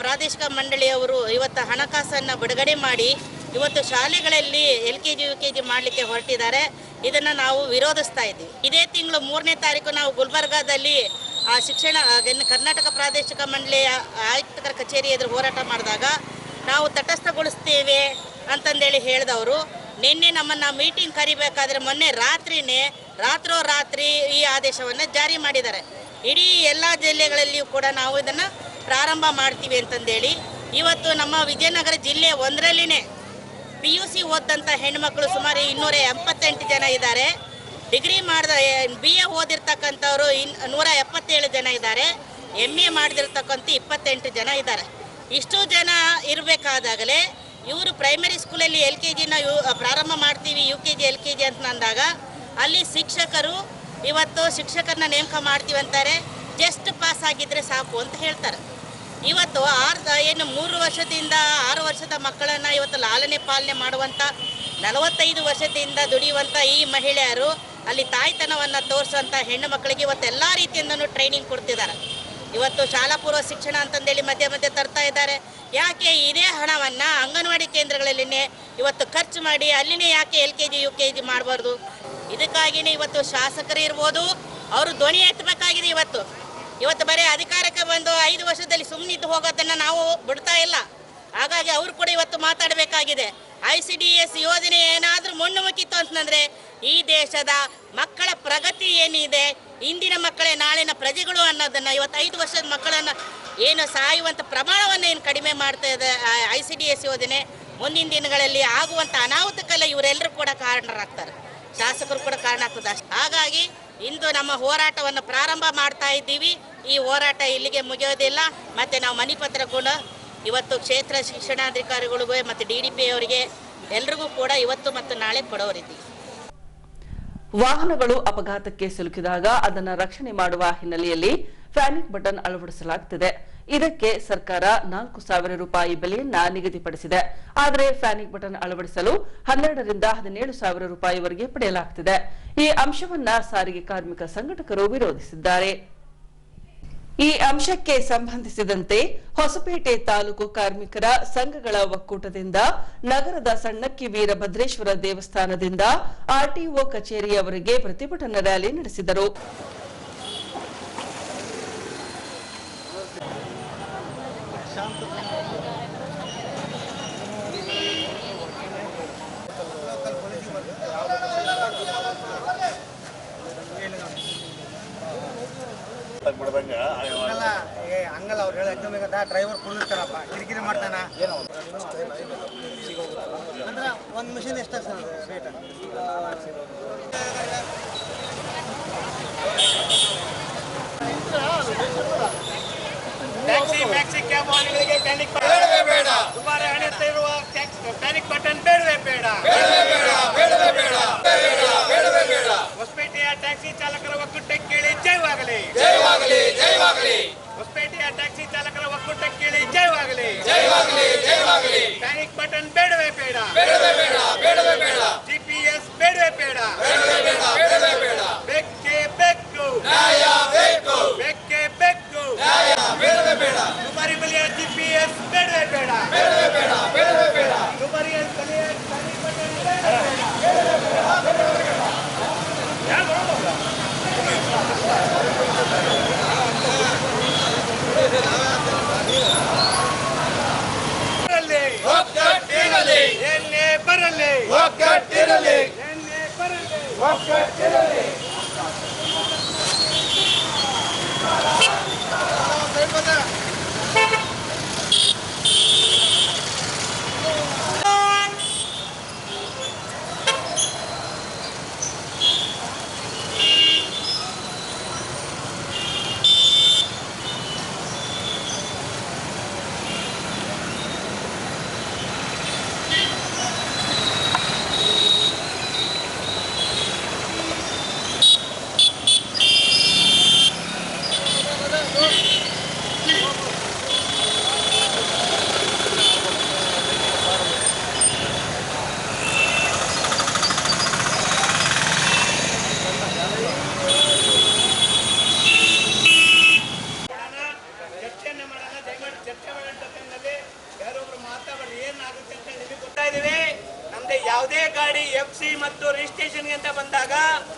ಪ್ರಾದೇಶಿಕ ಮಂಡಳಿಯವರು ಇವತ್ತು ಹಣಕಾಸನ್ನು ಬಿಡುಗಡೆ ಮಾಡಿ ಇವತ್ತು ಶಾಲೆಗಳಲ್ಲಿ LKG UKG ಮಾಡಲಿಕ್ಕೆ ಹೊರಟಿದ್ದಾರೆ. ಇದನ್ನು ನಾವು ವಿರೋಧಿಸ್ತಾ ಇದ್ದೀವಿ. ಇದೇ ತಿಂಗಳು 3ನೇ ತಾರೀಕು ನಾವು ಗುಲ್ಬರ್ಗಾದಲ್ಲಿ ಕರ್ನಾಟಕ ಪ್ರಾದೇಶಿಕ ಮಂಡಳಿಯ ಆಯುಕ್ತರ ಕಚೇರಿ ಎದುರು ಹೋರಾಟ ಮಾಡಿದಾಗ ನಾವು ತಟಸ್ಥಗೊಳಿಸ್ತೇವೆ ಅಂತಂದೇಳಿ ಹೇಳಿದವರು ನಿನ್ನೆ ನಮ್ಮನ್ನು ಮೀಟಿಂಗ್ ಕರಿಬೇಕಾದ್ರೆ ಮೊನ್ನೆ ರಾತ್ರಿ ಈ ಆದೇಶವನ್ನು ಜಾರಿ ಮಾಡಿದ್ದಾರೆ. ಇಡೀ ಎಲ್ಲ ಜಿಲ್ಲೆಗಳಲ್ಲಿಯೂ ಕೂಡ ನಾವು ಇದನ್ನು ಪ್ರಾರಂಭ ಮಾಡ್ತೀವಿ ಅಂತಂದೇಳಿ ಇವತ್ತು ನಮ್ಮ ವಿಜಯನಗರ ಜಿಲ್ಲೆ 1ರಲ್ಲಿನೇ PUC ಓದಂಥ ಹೆಣ್ಮಕ್ಳು ಸುಮಾರು 288 ಜನ ಇದ್ದಾರೆ. ಡಿಗ್ರಿ ಮಾಡಿದ BA ಓದಿರ್ತಕ್ಕಂಥವ್ರು 177 ಜನ ಇದ್ದಾರೆ. MA ಮಾಡಿದಿರ್ತಕ್ಕಂಥ 28 ಜನ ಇದ್ದಾರೆ. ಇಷ್ಟು ಜನ ಇರಬೇಕಾದಾಗಲೇ ಇವರು ಪ್ರೈಮರಿ ಸ್ಕೂಲಲ್ಲಿ LKGನ ಪ್ರಾರಂಭ ಮಾಡ್ತೀವಿ, UKG LKG ಅಂತ ಅಂದಾಗ ಅಲ್ಲಿ ಶಿಕ್ಷಕರು ಇವತ್ತು ಶಿಕ್ಷಕರನ್ನ ನೇಮಕ ಮಾಡ್ತೀವಿ ಅಂತಾರೆ. ಜಸ್ಟ್ ಪಾಸ್ ಆಗಿದ್ರೆ ಸಾಕು ಅಂತ ಹೇಳ್ತಾರೆ. ಇವತ್ತು 3 ವರ್ಷದಿಂದ 6 ವರ್ಷದ ಮಕ್ಕಳನ್ನು ಇವತ್ತು ಲಾಲನೆ ಪಾಲನೆ ಮಾಡುವಂಥ 45 ವರ್ಷದಿಂದ ದುಡಿಯುವಂಥ ಈ ಮಹಿಳೆಯರು ಅಲ್ಲಿ ತಾಯ್ತನವನ್ನು ತೋರಿಸುವಂಥ ಹೆಣ್ಣು ಮಕ್ಕಳಿಗೆ ಇವತ್ತು ಎಲ್ಲ ರೀತಿಯಿಂದನೂ ಟ್ರೈನಿಂಗ್ ಕೊಡ್ತಿದ್ದಾರೆ. ಇವತ್ತು ಶಾಲಾ ಪೂರ್ವ ಶಿಕ್ಷಣ ಅಂತಂದೇಳಿ ಮಧ್ಯೆ ತರ್ತಾ ಇದ್ದಾರೆ. ಯಾಕೆ ಇದೇ ಹಣವನ್ನು ಅಂಗನವಾಡಿ ಕೇಂದ್ರಗಳಲ್ಲಿನೇ ಇವತ್ತು ಖರ್ಚು ಮಾಡಿ ಅಲ್ಲಿನೇ ಯಾಕೆ LKG UKG ಮಾಡಬಾರ್ದು? ಇದಕ್ಕಾಗಿಯೇ ಇವತ್ತು ಶಾಸಕರು ಇರ್ಬೋದು, ಅವರು ಧ್ವನಿ ಎತ್ತಬೇಕಾಗಿದೆ. ಇವತ್ತು ಬರೀ ಅಧಿಕಾರಕ್ಕೆ ಬಂದು 5 ವರ್ಷದಲ್ಲಿ ಸುಮ್ಮನಿದ್ದು ಹೋಗೋದನ್ನು ನಾವು ಬಿಡ್ತಾ ಇಲ್ಲ. ಹಾಗಾಗಿ ಅವರು ಕೂಡ ಇವತ್ತು ಮಾತಾಡಬೇಕಾಗಿದೆ. ICDS ಯೋಜನೆ ಏನಾದರೂ ಮುನ್ನುಗ್ಗಿತ್ತು ಅಂತಂದರೆ ಈ ದೇಶದ ಮಕ್ಕಳ ಪ್ರಗತಿ ಏನಿದೆ, ಇಂದಿನ ಮಕ್ಕಳೇ ನಾಳಿನ ಪ್ರಜೆಗಳು ಅನ್ನೋದನ್ನು ಇವತ್ತು 5 ವರ್ಷದ ಮಕ್ಕಳನ್ನು ಏನು ಸಾಯುವಂಥ ಪ್ರಮಾಣವನ್ನು ಏನು ಕಡಿಮೆ ಮಾಡ್ತಾ ಇದೆ ICDS ಯೋಜನೆ, ಮುಂದಿನ ದಿನಗಳಲ್ಲಿ ಆಗುವಂಥ ಅನಾಹುತಕ್ಕೆಲ್ಲ ಇವರೆಲ್ಲರೂ ಕೂಡ ಕಾರಣರಾಗ್ತಾರೆ, ಶಾಸಕರು ಕೂಡ ಕಾರಣ ಆಗ್ತದೆ. ಹಾಗಾಗಿ ಇಂದು ನಮ್ಮ ಹೋರಾಟವನ್ನು ಪ್ರಾರಂಭ ಮಾಡ್ತಾ ಇದ್ದೀವಿ. ಈ ಹೋರಾಟ ಇಲ್ಲಿಗೆ ಮುಗಿಯೋದಿಲ್ಲ. ಮತ್ತು ನಾವು ಮನವಿಪತ್ರ ಕೂಡ ಇವತ್ತು ಕ್ಷೇತ್ರ ಶಿಕ್ಷಣಾಧಿಕಾರಿಗಳಿಗೂ ಮತ್ತು DDP ಅವರಿಗೆ ಎಲ್ರಿಗೂ ಕೂಡ ಇವತ್ತು ಮತ್ತು ನಾಳೆ ಕೊಡೋರಿದ್ದೀವಿ. ವಾಹನಗಳು ಅಪಘಾತಕ್ಕೆ ಸಿಲುಕಿದಾಗ ಅದನ್ನು ರಕ್ಷಣೆ ಮಾಡುವ ಹಿನ್ನೆಲೆಯಲ್ಲಿ ಫ್ಯಾನಿಕ್ ಬಟನ್ ಅಳವಡಿಸಲಾಗುತ್ತಿದೆ. ಇದಕ್ಕೆ ಸರ್ಕಾರ 4,000 ರೂಪಾಯಿ ಬೆಲೆಯನ್ನ ನಿಗದಿಪಡಿಸಿದೆ. ಆದರೆ ಫ್ಯಾನಿಕ್ ಬಟನ್ ಅಳವಡಿಸಲು 12 ರಿಂದ 17,000 ರೂಪಾಯಿವರೆಗೆ ಪಡೆಯಲಾಗುತ್ತಿದೆ. ಈ ಅಂಶವನ್ನ ಸಾರಿಗೆ ಕಾರ್ಮಿಕ ಸಂಘಟಕರು ವಿರೋಧಿಸಿದ್ದಾರೆ. ಈ ಅಂಶಕ್ಕೆ ಸಂಬಂಧಿಸಿದಂತೆ ಹೊಸಪೇಟೆ ತಾಲೂಕು ಕಾರ್ಮಿಕರ ಸಂಘಗಳ ಒಕ್ಕೂಟದಿಂದ ನಗರದ ಸಣ್ಣಕ್ಕಿ ವೀರಭದ್ರೇಶ್ವರ ದೇವಸ್ಥಾನದಿಂದ ಆರ್ಟಿಒ ಕಚೇರಿಯವರೆಗೆ ಪ್ರತಿಭಟನಾ ರ್ಯಾಲಿ ನಡೆಸಿದರು. ಹಂಗಲ್ಲ ಅವ್ರು ಹೇಳೋ ಡ್ರೈವರ್ ಕುಡಿರ್ತಾರಪ್ಪ ಕಿರಿಕಿರಿ ಮಾಡ್ತಾನ ಅಂದ್ರೆ ಒಂದು ಮಿಷಿನ್ ಎಷ್ಟ ಸರ್ ರೇಟ್? ಟ್ಯಾಕ್ಸಿ ಕ್ಯಾಬ್ ವಾಹನಗಳಿಗೆ ಪ್ಯಾನಿಕ್ ಬೇಡವೇ ಬೇಡ. ದುಬಾರಿ ಹಣ ಇರುವ ಪ್ಯಾನಿಕ್ ಬಟನ್ ಬೇಡವೇ ಬೇಡ. ಹೊಸಪೇಟೆಯ ಟ್ಯಾಕ್ಸಿ ಚಾಲಕರ ಒಕ್ಕೂಟಕ್ಕೆ ಕೇಳಿ ಜಯವಾಗಲಿ. ಹೊಸಪೇಟೆಯ ಟ್ಯಾಕ್ಸಿ ಚಾಲಕರ ಒಕ್ಕೂಟಕ್ಕೆ ಕೇಳಿ ಜಯವಾಗಲಿ. ಪ್ಯಾನಿಕ್ ಬಟನ್ ಬೇಡವೇ ಬೇಡ. GPS ಬೇಡವೇ ಬೇಡ. ಬೆಕ್ಕೆ ಬೆಕ್ಕು ಬೆಕ್ಕೆ ಬೆಕ್ಕು. ದುಬಾರಿ ಬೆಲೆಯ GPS ಬೇಡವೇ ಬೇಡ. ದುಬಾರಿ ಬೆಲೆಯ ಪ್ಯಾನಿಕ್ ಬಟನ್ ಯಾವುದೇ ಗಾಡಿ FC ಮತ್ತು ರಿಜಿಸ್ಟ್ರೇಷನ್ ಅಂತ ಬಂದಾಗ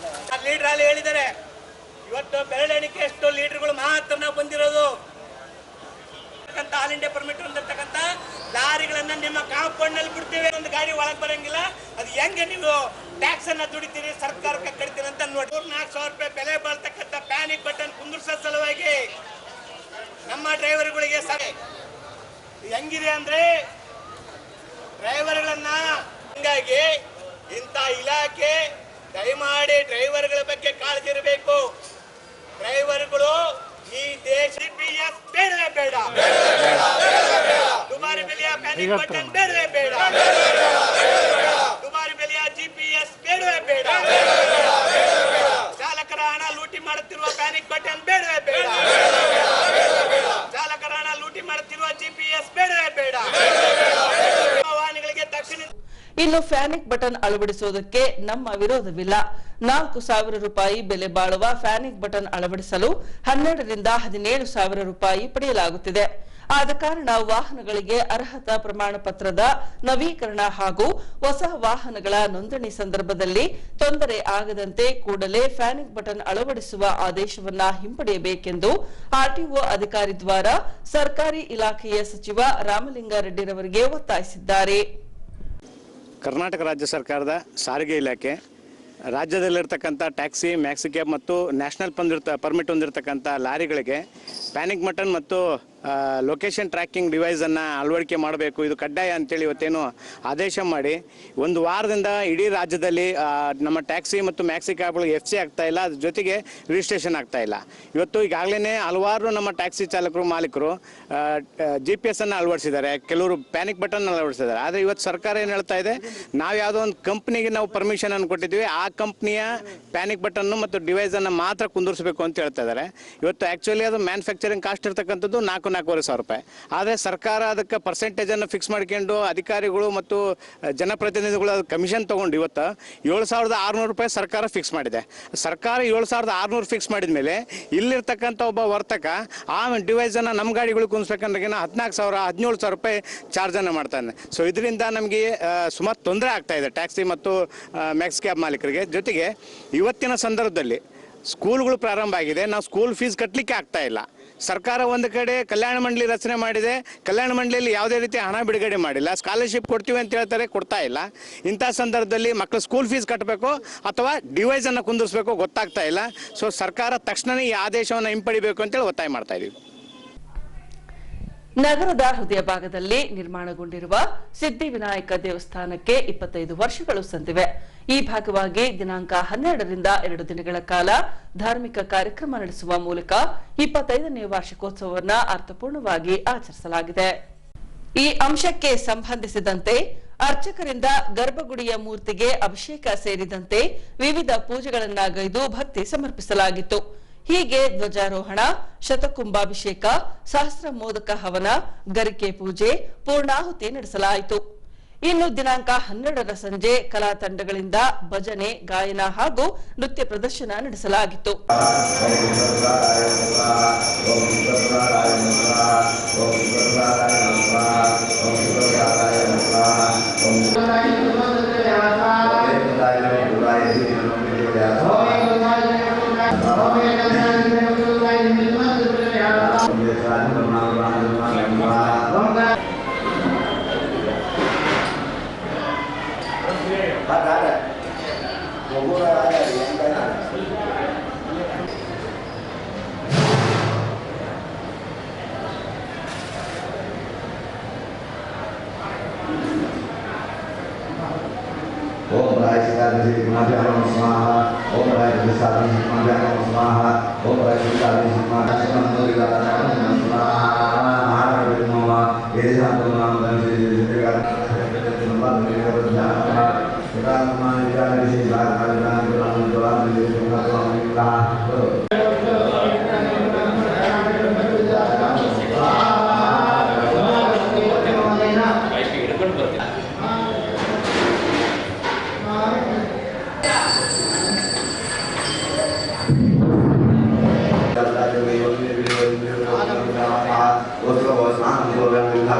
ಲೀಡರ್ ಅಲ್ಲಿ ಹೇಳಿದ್ದಾರೆ, ಇವತ್ತು ಬೆರಳೆಣಿಕೆ ಎಷ್ಟು ಲೀಡರ್ಗಳು ಮಾತ್ರ ನಾವು ಬಂದಿರೋದು. ಆಲ್ ಇಂಡಿಯಾ ಪರ್ಮಿಟ್ ಹೊಂದಿರತಕ್ಕಂತ ಲಾರಿಗಳನ್ನ ನಿಮ್ಮ ಕಾಂಪೌಂಡ್ ನಲ್ಲಿ ಬಿಡ್ತೀವಿ, ಒಂದು ಗಾಡಿ ಒಳಗೆ ಬರಂಗಿಲ್ಲ. ಅದು ಹೆಂಗೆ ನೀವು ಟ್ಯಾಕ್ಸ್ ಅನ್ನ ದುಡಿತೀರಿ, ಸರ್ಕಾರಕ್ಕೆ ಕಟ್ತೀರಿ ಅಂತ ನೋಡಿ. 4,000 ರೂಪಾಯಿ ಬೆಲೆ ಬಾಳ್ತಕ್ಕಂಥ ಪ್ಯಾನಿಕ್ ಬಟನ್ ಕುಂದಿರ್ಸೋ ಸಲುವಾಗಿ ನಮ್ಮ ಡ್ರೈವರ್ಗಳಿಗೆ ಹೆಂಗಿದೆ ಅಂದ್ರೆ ಡ್ರೈವರ್ಗಳನ್ನ, ಹಂಗಾಗಿ ಇಂಥ ಇಲಾಖೆ ದಯಮಾಡಿ ಡ್ರೈವರ್ಗಳ ಬಗ್ಗೆ ಕಾಳಜಿ ಇರಬೇಕು. ಡ್ರೈವರ್ಗಳು ಈ ದೇಶ GPS ಬೇಡವೇ ಬೇಡ. ದುಬಾರಿ ಬೆಲೆಯ ಪ್ಯಾನಿಕ್ ಬಟನ್ ಬೇಡವೇ ಬೇಡ. ದುಬಾರಿ ಬೆಲೆಯ GPS ಬೇಡವೇ ಬೇಡ. ಚಾಲಕರ ಹಣ ಲೂಟಿ ಮಾಡುತ್ತಿರುವ ಪ್ಯಾನಿಕ್ ಬಟನ್ ಬೇಡವೇ ಬೇಡ. ಚಾಲಕರ ಹಣ ಲೂಟಿ ಮಾಡುತ್ತಿರುವ GPS ಬೇಡವೇ ಬೇಡ. ವಾಹನಗಳಿಗೆ ತಕ್ಷಣ ಇನ್ನು ಫ್ಯಾನಿಕ್ ಬಟನ್ ಅಳವಡಿಸುವುದಕ್ಕೆ ನಮ್ಮ ವಿರೋಧವಿಲ್ಲ. 4,000 ರೂಪಾಯಿ ಬೆಲೆ ಬಾಳುವ ಫ್ಯಾನಿಕ್ ಬಟನ್ ಅಳವಡಿಸಲು 12 ರಿಂದ 17,000 ರೂಪಾಯಿ ಪಡೆಯಲಾಗುತ್ತಿದೆ. ಆದ ಕಾರಣ ವಾಹನಗಳಿಗೆ ಅರ್ಹತಾ ಪ್ರಮಾಣ ಪತ್ರದ ನವೀಕರಣ ಹಾಗೂ ಹೊಸ ವಾಹನಗಳ ನೋಂದಣಿ ಸಂದರ್ಭದಲ್ಲಿ ತೊಂದರೆ ಆಗದಂತೆ ಕೂಡಲೇ ಫ್ಯಾನಿಕ್ ಬಟನ್ ಅಳವಡಿಸುವ ಆದೇಶವನ್ನ ಹಿಂಪಡೆಯಬೇಕೆಂದು ಆರ್ಟಿಒ ಅಧಿಕಾರಿ ದ್ವಾರ ಸರ್ಕಾರಿ ಇಲಾಖೆಯ ಸಚಿವ ರಾಮಲಿಂಗಾರೆಡ್ಡಿರವರಿಗೆ ಒತ್ತಾಯಿಸಿದ್ದಾರೆ. ಕರ್ನಾಟಕ ರಾಜ್ಯ ಸರ್ಕಾರದ ಸಾರಿಗೆ ಇಲಾಖೆ ರಾಜ್ಯದಲ್ಲಿರ್ತಕ್ಕಂಥ ಟ್ಯಾಕ್ಸಿ, ಮ್ಯಾಕ್ಸಿ ಕ್ಯಾಬ್ ಮತ್ತು ನ್ಯಾಷನಲ್ ಪರ್ಮಿಟ್ ಹೊಂದಿರತಕ್ಕಂಥ ಲಾರಿಗಳಿಗೆ ಪ್ಯಾನಿಕ್ ಬಟನ್ ಮತ್ತು ಲೊಕೇಶನ್ ಟ್ರ್ಯಾಕಿಂಗ್ ಡಿವೈಸನ್ನು ಅಳವಡಿಕೆ ಮಾಡಬೇಕು, ಇದು ಕಡ್ಡಾಯ ಅಂತೇಳಿ ಇವತ್ತೇನು ಆದೇಶ ಮಾಡಿ ಒಂದು ವಾರದಿಂದ ಇಡೀ ರಾಜ್ಯದಲ್ಲಿ ನಮ್ಮ ಟ್ಯಾಕ್ಸಿ ಮತ್ತು ಮ್ಯಾಕ್ಸಿ ಕ್ಯಾಬ್ಗಳಿಗೆ FC ಆಗ್ತಾ ಇಲ್ಲ, ಅದ್ರ ಜೊತೆಗೆ ರಿಜಿಸ್ಟ್ರೇಷನ್ ಆಗ್ತಾ ಇಲ್ಲ. ಇವತ್ತು ಈಗಾಗಲೇ ಹಲವಾರು ನಮ್ಮ ಟ್ಯಾಕ್ಸಿ ಚಾಲಕರು ಮಾಲೀಕರು GPS ಅನ್ನು ಅಳವಡಿಸಿದ್ದಾರೆ, ಕೆಲವರು ಪ್ಯಾನಿಕ್ ಬಟನ್ ಅಳವಡಿಸಿದ್ದಾರೆ. ಆದರೆ ಇವತ್ತು ಸರ್ಕಾರ ಏನು ಹೇಳ್ತಾ ಇದೆ, ನಾವು ಯಾವುದೋ ಒಂದು ಕಂಪ್ನಿಗೆ ನಾವು ಪರ್ಮಿಷನ್ ಅನ್ನು ಕೊಟ್ಟಿದ್ದೀವಿ, ಆ ಕಂಪ್ನಿಯ ಪ್ಯಾನಿಕ್ ಬಟನ್ನು ಮತ್ತು ಡಿವೈಸನ್ನು ಮಾತ್ರ ಕುಂದಿರಿಸಬೇಕು ಅಂತ ಹೇಳ್ತಾ ಇದ್ದಾರೆ. ಇವತ್ತು ಆ್ಯಕ್ಚುಲಿ ಅದು ಮ್ಯಾನುಫ್ಯಾಕ್ಚರಿಂಗ್ ಕಾಸ್ಟ್ ಇರ್ತಕ್ಕಂಥದ್ದು 4,500 ರೂಪಾಯಿ. ಆದರೆ ಸರ್ಕಾರ ಅದಕ್ಕೆ ಪರ್ಸೆಂಟೇಜನ್ನು ಫಿಕ್ಸ್ ಮಾಡ್ಕೊಂಡು ಅಧಿಕಾರಿಗಳು ಮತ್ತು ಜನಪ್ರತಿನಿಧಿಗಳು ಅದು ಕಮಿಷನ್ ತೊಗೊಂಡು ಇವತ್ತು 7,600 ರೂಪಾಯಿ ಸರ್ಕಾರ ಫಿಕ್ಸ್ ಮಾಡಿದೆ. ಸರ್ಕಾರ 7,600 ಫಿಕ್ಸ್ ಮಾಡಿದ ಮೇಲೆ ಇಲ್ಲಿರ್ತಕ್ಕಂಥ ಒಬ್ಬ ವರ್ತಕ ಆ ಡಿವೈಸನ್ನು ನಮ್ಮ ಗಾಡಿಗಳು ಕುಂದಿಸ್ಬೇಕಂದ್ರೆ 14,000 17,000 ರೂಪಾಯಿ ಚಾರ್ಜನ್ನು ಮಾಡ್ತಾನೆ. ಸೊ ಇದರಿಂದ ನಮಗೆ ಸುಮಾರು ತೊಂದರೆ ಆಗ್ತಾ ಇದೆ ಟ್ಯಾಕ್ಸಿ ಮತ್ತು ಮ್ಯಾಕ್ಸ್ ಕ್ಯಾಬ್ ಮಾಲೀಕರಿಗೆ. ಜೊತೆಗೆ ಇವತ್ತಿನ ಸಂದರ್ಭದಲ್ಲಿ ಸ್ಕೂಲ್ಗಳು ಪ್ರಾರಂಭ ಆಗಿದೆ, ನಾವು ಸ್ಕೂಲ್ ಫೀಸ್ ಕಟ್ಟಲಿಕ್ಕೆ ಆಗ್ತಾ ಇಲ್ಲ. ಸರ್ಕಾರ ಒಂದು ಕಡೆ ಕಲ್ಯಾಣ ಮಂಡಳಿ ರಚನೆ ಮಾಡಿದೆ, ಕಲ್ಯಾಣ ಮಂಡಳಿಯಲ್ಲಿ ಯಾವುದೇ ರೀತಿ ಹಣ ಬಿಡುಗಡೆ ಮಾಡಿಲ್ಲ, ಸ್ಕಾಲರ್ಶಿಪ್ ಕೊಡ್ತೀವಿ ಅಂತ ಹೇಳ್ತಾರೆ, ಕೊಡ್ತಾ ಇಲ್ಲ. ಇಂಥ ಸಂದರ್ಭದಲ್ಲಿ ಮಕ್ಕಳು ಸ್ಕೂಲ್ ಫೀಸ್ ಕಟ್ಟಬೇಕು ಅಥವಾ ಡಿವೈಸನ್ನು ಕುಂದಿರಿಸಬೇಕು ಗೊತ್ತಾಗ್ತಾ ಇಲ್ಲ. ಸೊ ಸರ್ಕಾರ ತಕ್ಷಣವೇ ಈ ಆದೇಶವನ್ನು ಹಿಂಪಡಿಬೇಕು ಅಂತೇಳಿ ಒತ್ತಾಯ ಮಾಡ್ತಾ ಇದ್ದೀವಿ. ನಗರದ ಹೃದಯ ಭಾಗದಲ್ಲಿ ನಿರ್ಮಾಣಗೊಂಡಿರುವ ಸಿದ್ಧಿವಿನಾಯಕ ದೇವಸ್ಥಾನಕ್ಕೆ 25 ವರ್ಷಗಳು ಸಂದಿವೆ. ಈ ಭಾಗವಾಗಿ ದಿನಾಂಕ 12ರಿಂದ 2 ದಿನಗಳ ಕಾಲ ಧಾರ್ಮಿಕ ಕಾರ್ಯಕ್ರಮ ನಡೆಸುವ ಮೂಲಕ 25ನೇ ವಾರ್ಷಿಕೋತ್ಸವವನ್ನು ಅರ್ಥಪೂರ್ಣವಾಗಿ ಆಚರಿಸಲಾಗಿದೆ. ಈ ಅಂಶಕ್ಕೆ ಸಂಬಂಧಿಸಿದಂತೆ ಅರ್ಚಕರಿಂದ ಗರ್ಭಗುಡಿಯ ಮೂರ್ತಿಗೆ ಅಭಿಷೇಕ ಸೇರಿದಂತೆ ವಿವಿಧ ಪೂಜೆಗಳನ್ನಾಗೈದು ಭಕ್ತಿ ಸಮರ್ಪಿಸಲಾಗಿತ್ತು. ಹೀಗೆ ಧ್ವಜಾರೋಹಣ, ಶತಕುಂಭಾಭಿಷೇಕ, ಸಹಸ್ರ ಮೋದಕ ಹವನ, ಗರಿಕೆ ಪೂಜೆ, ಪೂರ್ಣಾಹುತಿ ನಡೆಸಲಾಯಿತು. ಇನ್ನು ದಿನಾಂಕ 12ರ ಸಂಜೆ ಕಲಾ ತಂಡಗಳಿಂದ ಭಜನೆ, ಗಾಯನ ಹಾಗೂ ನೃತ್ಯ ಪ್ರದರ್ಶನ ನಡೆಸಲಾಗಿತ್ತು. Om Rai Sita Desi Madhyamam Smaha, Om Rai Desa Desi Madhyamam Smaha, Om Rai Sita Desi Madhyamam Smaha, Mahara Vidmama, Desa Tumam Desi Desi Tumam Desi Tumam Desi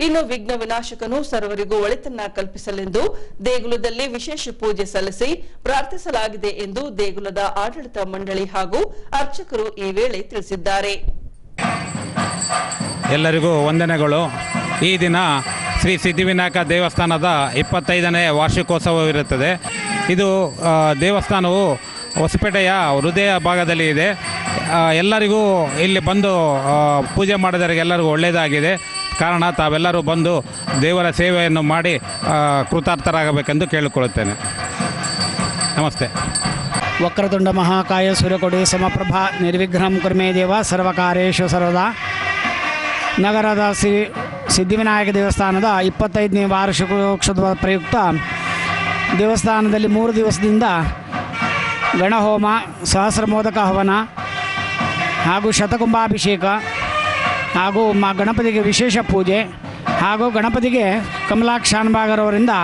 ಇನ್ನು ವಿಘ್ನ ವಿನಾಶಕನು ಸರ್ವರಿಗೂ ಒಳಿತನ್ನ ಕಲ್ಪಿಸಲೆಂದು ದೇಗುಲದಲ್ಲಿ ವಿಶೇಷ ಪೂಜೆ ಸಲ್ಲಿಸಿ ಪ್ರಾರ್ಥಿಸಲಾಗಿದೆ ಎಂದು ದೇಗುಲದ ಆಡಳಿತ ಮಂಡಳಿ ಹಾಗೂ ಅರ್ಚಕರು ಈ ವೇಳೆ ತಿಳಿಸಿದ್ದಾರೆ. ಎಲ್ಲರಿಗೂ ವಂದನೆಗಳು. ಈ ದಿನ ಶ್ರೀ ಸಿದ್ಧಿವಿನಾಯಕ ದೇವಸ್ಥಾನದ 25ನೇ ವಾರ್ಷಿಕೋತ್ಸವವಿರುತ್ತದೆ. ಇದು ದೇವಸ್ಥಾನವು ಹೊಸಪೇಟೆಯ ಹೃದಯ ಭಾಗದಲ್ಲಿ ಇದೆ. ಎಲ್ಲರಿಗೂ ಇಲ್ಲಿ ಬಂದು ಪೂಜೆ ಮಾಡಿದವರಿಗೆಲ್ಲರಿಗೂ ಒಳ್ಳೆಯದಾಗಿದೆ. ಕಾರಣ ತಾವೆಲ್ಲರೂ ಬಂದು ದೇವರ ಸೇವೆಯನ್ನು ಮಾಡಿ ಕೃತಾರ್ಥರಾಗಬೇಕೆಂದು ಕೇಳಿಕೊಳ್ಳುತ್ತೇನೆ. ನಮಸ್ತೆ. ವಕ್ರತುಂಡ ಮಹಾಕಾಯ ಸೂರ್ಯಕೋಟಿ ಸಮಪ್ರಭಾ ನಿರ್ವಿಘ್ನಂ ಕುರ್ಮೇ ದೇವ ಸರ್ವಕಾರ್ಯೇಷು ಸರ್ವದಾ. ನಗರದ ಶ್ರೀ ಸಿದ್ಧಿವಿನಾಯಕ ದೇವಸ್ಥಾನದ 25ನೇ ವಾರ್ಷಿಕೋತ್ಸವದ ಪ್ರಯುಕ್ತ ದೇವಸ್ಥಾನದಲ್ಲಿ 3 ದಿವಸದಿಂದ ಗಣಹೋಮ, ಸಹಸ್ರಮೋದಕ ಹವನ ಹಾಗೂ ಶತಕುಂಭಾಭಿಷೇಕ ಹಾಗೂ ಗಣಪತಿಗೆ ವಿಶೇಷ ಪೂಜೆ ಹಾಗೂ ಗಣಪತಿಗೆ ಕಮಲಾಕ್ಷ ಶಾನ್ಭಾಗರವರಿಂದ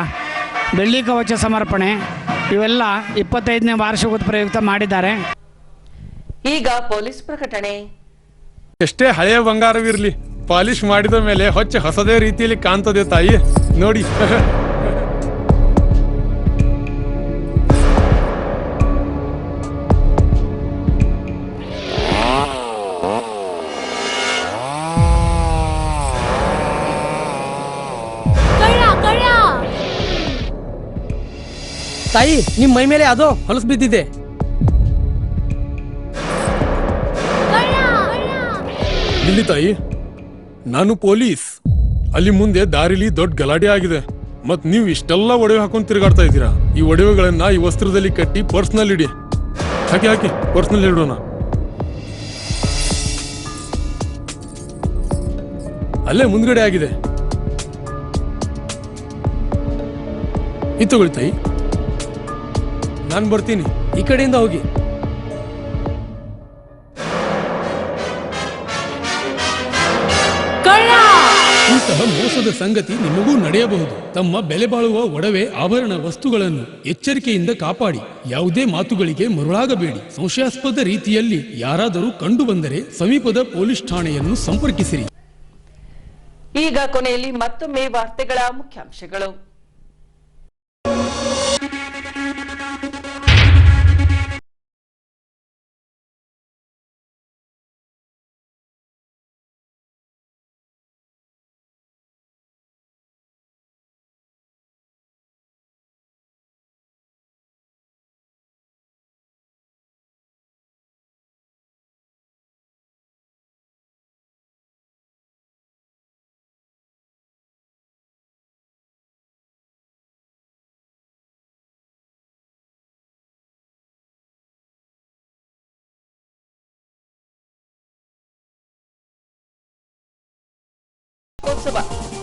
ಬೆಳ್ಳಿ ಕವಚ ಸಮರ್ಪಣೆ ಇವೆಲ್ಲ 25ನೇ ವಾರ್ಷಿಕೋತ್ಸವ ಪ್ರಯುಕ್ತ ಮಾಡಿದ್ದಾರೆ. ಈಗ ಪೊಲೀಸ್ ಪ್ರಕಟಣೆ. ಎಷ್ಟೇ ಹಳೆಯ ಬಂಗಾರವಿರಲಿ, ಪಾಲಿಶ್ ಮಾಡಿದ ಮೇಲೆ ಹೊಸದೇ ರೀತಿಯಲ್ಲಿ ಕಾಣ್ತದೆ ತಾಯಿ ನೋಡಿ. ತಾಯಿ, ನಿಮ್ಮ ಮೈ ಮೇಲೆ ಅದು ಹೊಲಸು ಬಿದ್ದಿದೆ. ಇಲ್ಲಿ ತಾಯಿ, ನಾನು ಪೊಲೀಸ್. ಅಲ್ಲಿ ಮುಂದೆ ದಾರಿಲಿ ದೊಡ್ಡ ಗಲಾಟೆ ಆಗಿದೆ. ಮತ್ ನೀವು ಇಷ್ಟೆಲ್ಲ ಒಡವೆ ಹಾಕೊಂಡು ತಿರುಗಾಡ್ತಾ ಇದ್ದೀರಾ. ಈ ಒಡವೆಗಳನ್ನ ಈ ವಸ್ತ್ರದಲ್ಲಿ ಕಟ್ಟಿ ಪರ್ಸ್ನಲ್ಲಿ ಇಡಿ. ಹಾಕಿ ಪರ್ಸ್ನಲ್ಲಿ ಇಡೋಣ. ಅಲ್ಲೇ ಮುಂದ್ಗಡೆ ಆಗಿದೆ. ಇದು ತಗೊಳ್ಳಿ ತಾಯಿ. ನಾನು ಬರ್ತೀನಿ. ಈ ಕಡೆಯಿಂದ ಹೋಗಿ. ಇಂತಹ ಮೋಸದ ಸಂಗತಿ ನಿಮಗೂ ನಡೆಯಬಹುದು. ತಮ್ಮ ಬೆಲೆ ಬಾಳುವ ಒಡವೆ ಆಭರಣ ವಸ್ತುಗಳನ್ನು ಎಚ್ಚರಿಕೆಯಿಂದ ಕಾಪಾಡಿ. ಯಾವುದೇ ಮಾತುಗಳಿಗೆ ಮರುಳಾಗಬೇಡಿ. ಸಂಶಯಾಸ್ಪದ ರೀತಿಯಲ್ಲಿ ಯಾರಾದರೂ ಕಂಡು ಬಂದರೆ ಸಮೀಪದ ಪೊಲೀಸ್ ಠಾಣೆಯನ್ನು ಸಂಪರ್ಕಿಸಿರಿ. ಈಗ ಕೊನೆಯಲ್ಲಿ ಮತ್ತೊಮ್ಮೆ ವಾರ್ತೆಗಳ ಮುಖ್ಯಾಂಶಗಳು.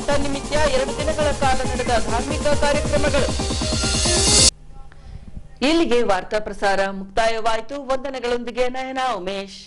ತನ್ನಿಮಿತ್ತ 2 ದಿನಗಳ ಕಾಲ ನಡೆದ ಧಾರ್ಮಿಕ ಕಾರ್ಯಕ್ರಮಗಳು. ಇಲ್ಲಿಗೆ ವಾರ್ತಾ ಪ್ರಸಾರ ಮುಕ್ತಾಯವಾಯಿತು. ವಂದನೆಗಳೊಂದಿಗೆ ನಯನ ಉಮೇಶ್.